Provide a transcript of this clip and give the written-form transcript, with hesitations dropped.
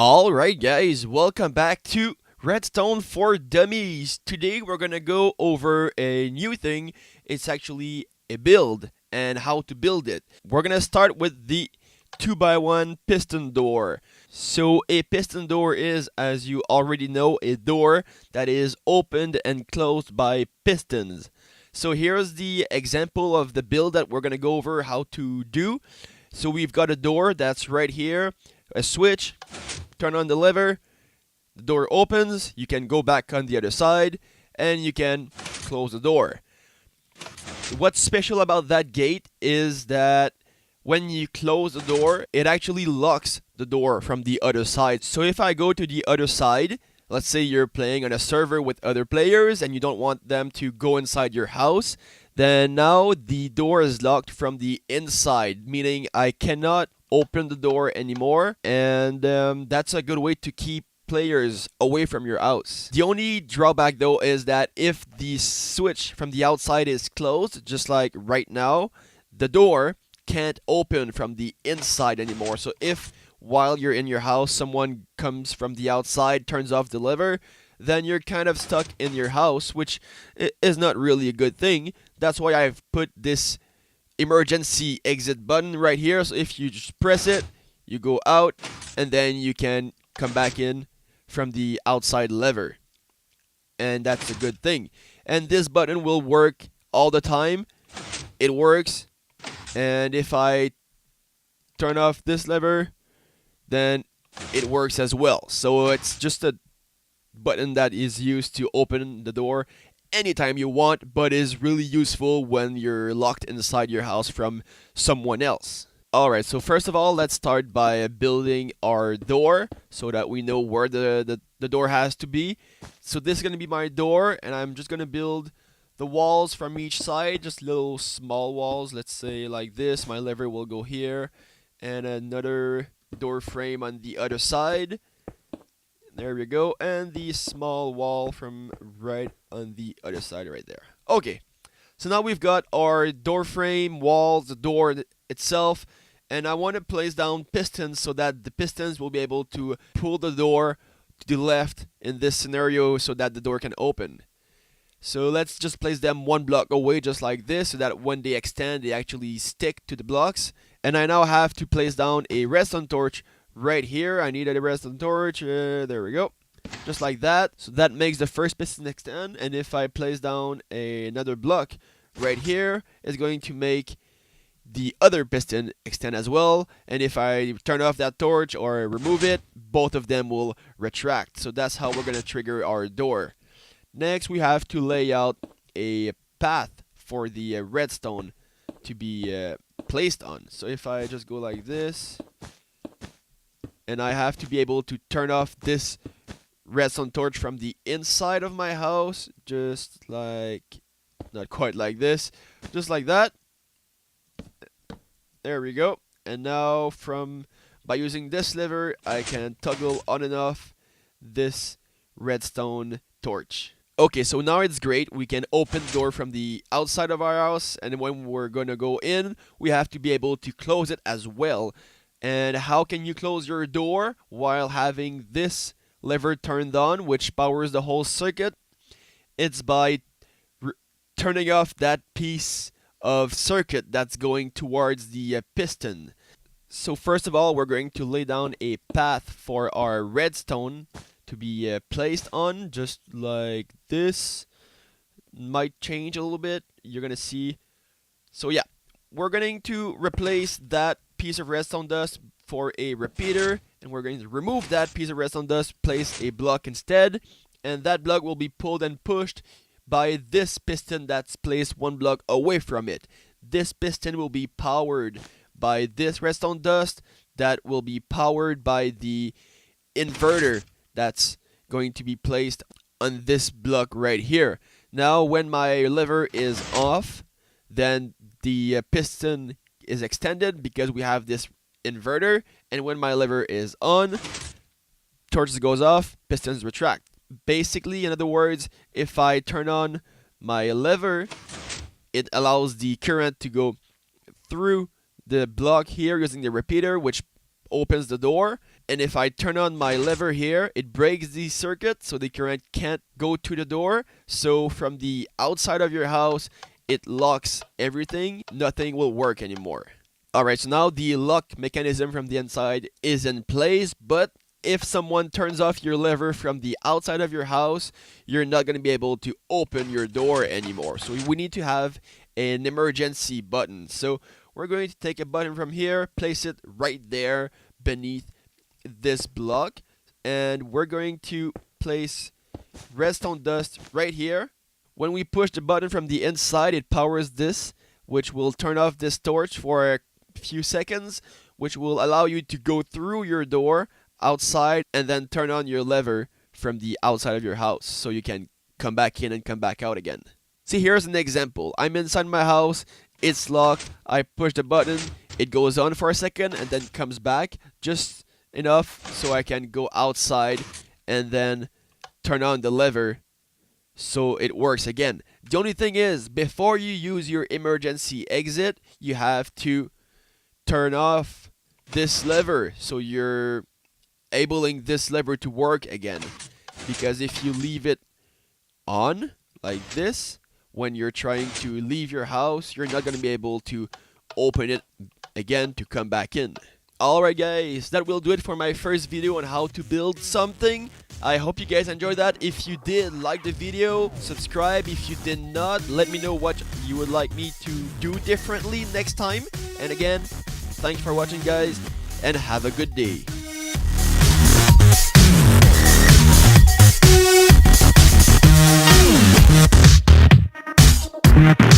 Alright guys, welcome back to Redstone for Dummies. Today we're gonna go over a new thing. It's actually a build and how to build it. We're gonna start with the 2x1 piston door. So a piston door is, as you already know, a door that is opened and closed by pistons. So here's the example of the build that we're gonna go over how to do. So we've got a door that's right here, a switch, turn on the lever, the door opens, you can go back on the other side, and you can close the door. What's special about that gate is that when you close the door, it actually locks the door from the other side. So if I go to the other side, let's say you're playing on a server with other players and you don't want them to go inside your house, then now the door is locked from the inside, meaning I cannot open the door anymore, and that's a good way to keep players away from your house. The only drawback though is that if the switch from the outside is closed, just like right now, the door can't open from the inside anymore. So if while you're in your house someone comes from the outside, turns off the lever, then you're kind of stuck in your house, which is not really a good thing. That's why I've put this emergency exit button right here. So if you just press it, you go out, and then you can come back in from the outside lever. And that's a good thing. And this button will work all the time. It works. And if I turn off this lever, then it works as well. So it's just a button that is used to open the door anytime you want, but is really useful when you're locked inside your house from someone else. Alright, so first of all, let's start by building our door so that we know where the door has to be. So this is going to be my door, and I'm just going to build the walls from each side, just little small walls, let's say like this. My lever will go here, and another door frame on the other side. There we go, and the small wall from right on the other side right there. Okay, so now we've got our door frame, walls, the door itself, and I want to place down pistons so that the pistons will be able to pull the door to the left in this scenario so that the door can open. So let's just place them one block away just like this so that when they extend they actually stick to the blocks. And I now have to place down a redstone torch right here. I need a redstone torch. There we go. Just like that. So that makes the first piston extend. And if I place down another block right here, it's going to make the other piston extend as well. And if I turn off that torch or remove it, both of them will retract. So that's how we're going to trigger our door. Next, we have to lay out a path for the redstone to be placed on. So if I just go like this, and I have to be able to turn off this redstone torch from the inside of my house, just like, not quite like this, just like that. There we go. And now by using this lever, I can toggle on and off this redstone torch. Okay, so now it's great. We can open the door from the outside of our house, and when we're gonna go in, we have to be able to close it as well. And how can you close your door while having this lever turned on, which powers the whole circuit? It's by turning off that piece of circuit that's going towards the piston. So first of all, we're going to lay down a path for our redstone to be placed on, just like this. Might change a little bit, you're gonna see. So yeah, we're going to replace that piece of redstone dust for a repeater, and we're going to remove that piece of redstone dust, place a block instead, and that block will be pulled and pushed by this piston that's placed one block away from it. This piston will be powered by this redstone dust that will be powered by the inverter that's going to be placed on this block right here. Now when my lever is off, then the piston is extended because we have this inverter, and when my lever is on, torch goes off, pistons retract. Basically, in other words, if I turn on my lever, it allows the current to go through the block here using the repeater, which opens the door, And if I turn on my lever here, it breaks the circuit, so the current can't go to the door. So from the outside of your house, it locks everything. Nothing will work anymore. Alright, so now the lock mechanism from the inside is in place, but if someone turns off your lever from the outside of your house, you're not going to be able to open your door anymore. So we need to have an emergency button. So we're going to take a button from here, place it right there beneath this block, and we're going to place redstone dust right here. When we push the button from the inside, it powers this, which will turn off this torch for a few seconds, which will allow you to go through your door outside and then turn on your lever from the outside of your house so you can come back in and come back out again. See, here's an example. I'm inside my house, it's locked, I push the button, it goes on for a second and then comes back just enough so I can go outside and then turn on the lever so it works again. The only thing is, before you use your emergency exit, you have to turn off this lever so you're enabling this lever to work again, because if you leave it on like this when you're trying to leave your house, you're not going to be able to open it again to come back in. Alright guys, that will do it for my first video on how to build something. I hope you guys enjoyed that. If you did, like the video, subscribe. If you did not, let me know what you would like me to do differently next time. And again, thanks for watching guys, and have a good day. We'll be right back.